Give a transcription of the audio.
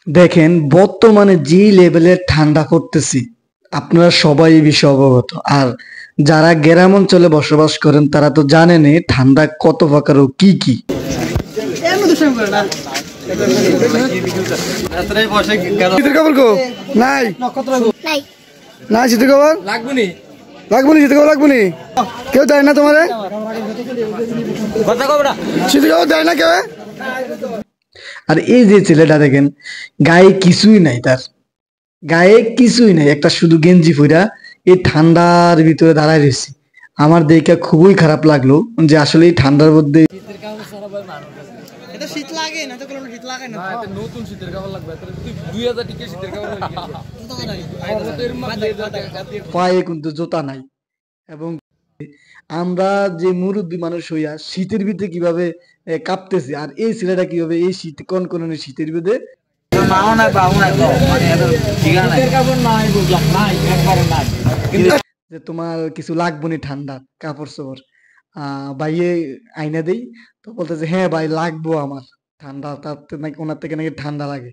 দেখেন বর্তমানে যে লেভেলের ঠান্ডা পড়তেছি আপনারা সবাই এই বিষয়ে অবগত। আর যারা গ্রাম অঞ্চলে বসবাস করেন তারা তো জানেনই ঠান্ডা কত প্রকার ও কি কি। শীতের কাপড় কো নাই নাই শীতের কাপড় লাগবনি শীতের কাপড় লাগবনি কেউ দেয় না তোমারে শীতের কাপড় দেয় না কেউ। আর এই যে ছেলেটা দেখেন গায়ে কিছুই নাই, তার গায়ে কিছুই নাই, একটা শুধু গেঞ্জি পইরা এই ঠান্ডার ভিতরে দাঁড়ায় রয়েছে। আমার দেখে খুবই খারাপ লাগলো যে আসলে এই ঠান্ডার মধ্যে পায়ে কিন্তু জুতা নাই। এবং আমরা যে মুরব্বী মানুষ হইয়া শীতের ভিতরে কিভাবে কাঁপতেছি, আর এই ছেলেটা কিভাবে এই শীত কনকনে শীতের ভিতরে যে তোমার কিছু লাগবে না ঠান্ডা কাপড় চোপড় ভাইয়ে আইনা দেই, তো বলতেছে হ্যাঁ ভাই লাগবো আমার ঠান্ডা, তার নাকি ওনার থেকে নাকি ঠান্ডা লাগে।